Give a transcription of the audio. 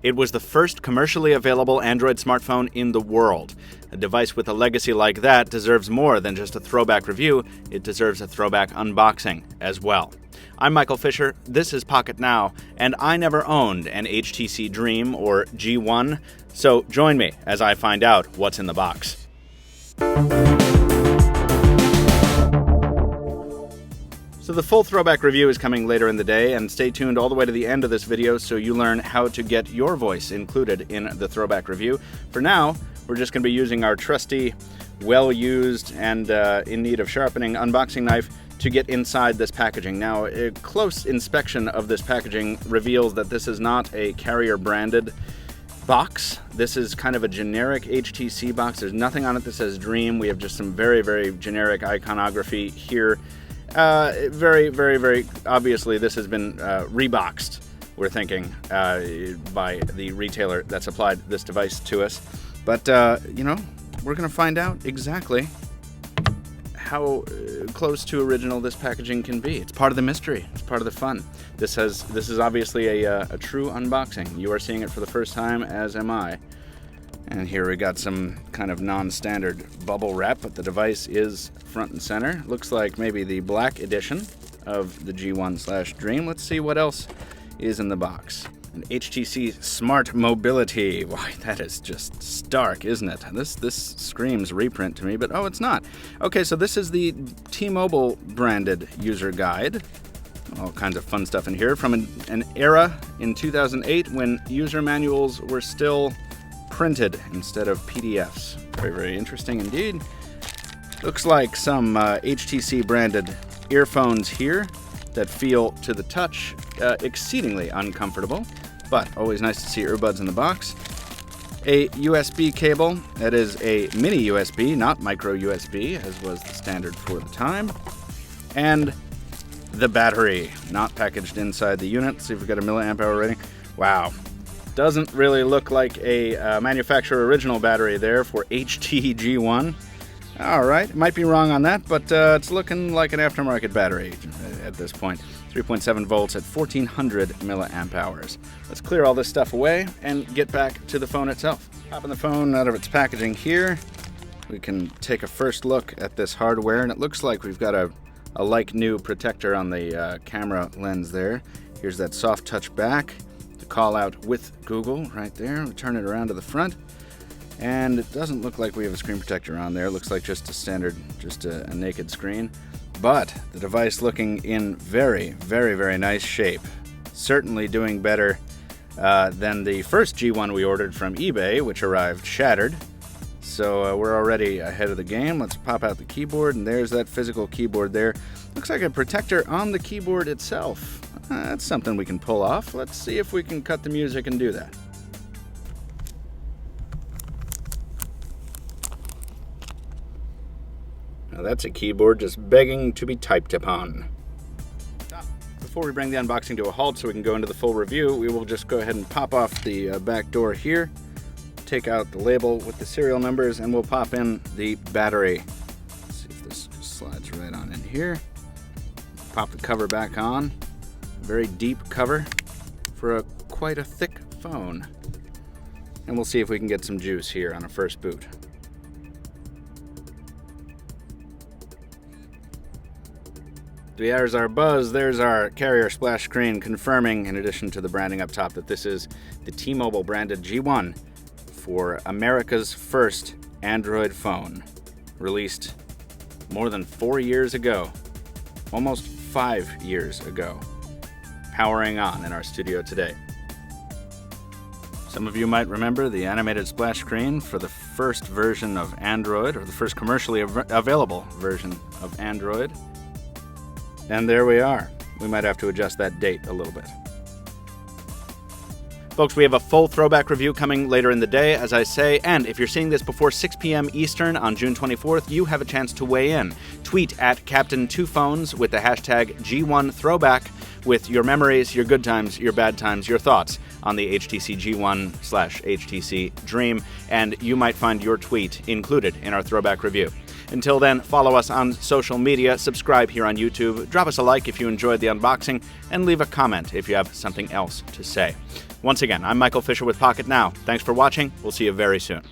It was the first commercially available Android smartphone in the world. A device with a legacy like that deserves more than just a throwback review. It deserves a throwback unboxing as well. I'm Michael Fisher, this is Pocketnow, and I never owned an HTC Dream or G1, so join me as I find out what's in the box. So the full throwback review is coming later in the day, and stay tuned all the way to the end of this video so you learn how to get your voice included in the throwback review. For now, we're just going to be using our trusty, well-used, and in need of sharpening unboxing knife to get inside this packaging. Now, a close inspection of this packaging reveals that this is not a carrier-branded box. This is kind of a generic HTC box. There's nothing on it that says Dream. We have just some very, very generic iconography here. Very obviously this has been reboxed, we're thinking, by the retailer that supplied this device to us. But, we're going to find out exactly how close to original this packaging can be. It's part of the mystery. It's part of the fun. This is obviously a true unboxing. You are seeing it for the first time, as am I. And here we got some kind of non-standard bubble wrap, but the device is front and center. Looks like maybe the black edition of the G1/Dream. Let's see what else is in the box. An HTC Smart Mobility. Why, that is just stark, isn't it? This screams reprint to me, but oh, it's not. Okay, so this is the T-Mobile branded user guide. All kinds of fun stuff in here from an era in 2008 when user manuals were still printed instead of PDFs. Very interesting indeed. Looks like some HTC branded earphones here that feel to the touch exceedingly uncomfortable, but always nice to see earbuds in the box. A USB cable that is a mini USB, not micro USB, as was the standard for the time. And the battery, not packaged inside the unit. Let's see if we've got a milliamp hour rating. Wow. Doesn't really look like a manufacturer original battery there for HTC G1. All right, might be wrong on that, but it's looking like an aftermarket battery at this point. 3.7 volts at 1400 milliamp hours. Let's clear all this stuff away and get back to the phone itself. Popping the phone out of its packaging here, we can take a first look at this hardware, and it looks like we've got a like-new protector on the camera lens there. Here's that soft touch back. Call out with Google right there. We turn it around to the front, and it doesn't look like we have a screen protector on there. It looks like just a standard, just a naked screen, but the device looking in very nice shape. Certainly doing better than the first G1 we ordered from eBay, which arrived shattered. So we're already ahead of the game. Let's pop out the keyboard, and there's that physical keyboard there. Looks like a protector on the keyboard itself. That's something we can pull off. Let's see if we can cut the music and do that. Now that's a keyboard just begging to be typed upon. Before we bring the unboxing to a halt so we can go into the full review, we will just go ahead and pop off the back door here, take out the label with the serial numbers, and we'll pop in the battery. Let's see if this slides right on in here. Pop the cover back on. Very deep cover for quite a thick phone. And we'll see if we can get some juice here on a first boot. There's our buzz, there's our carrier splash screen confirming, in addition to the branding up top, that this is the T-Mobile branded G1 for America's first Android phone, released more than 4 years ago, almost 5 years ago. Powering on in our studio today. Some of you might remember the animated splash screen for the first version of Android, or the first commercially available version of Android. And there we are. We might have to adjust that date a little bit. Folks, we have a full throwback review coming later in the day, as I say, and if you're seeing this before 6 p.m. Eastern on June 24th, you have a chance to weigh in. Tweet at Captain2Phones with the hashtag G1Throwback with your memories, your good times, your bad times, your thoughts on the HTC G1/HTC Dream, and you might find your tweet included in our throwback review. Until then, follow us on social media, subscribe here on YouTube, drop us a like if you enjoyed the unboxing, and leave a comment if you have something else to say. Once again, I'm Michael Fisher with Pocketnow. Thanks for watching. We'll see you very soon.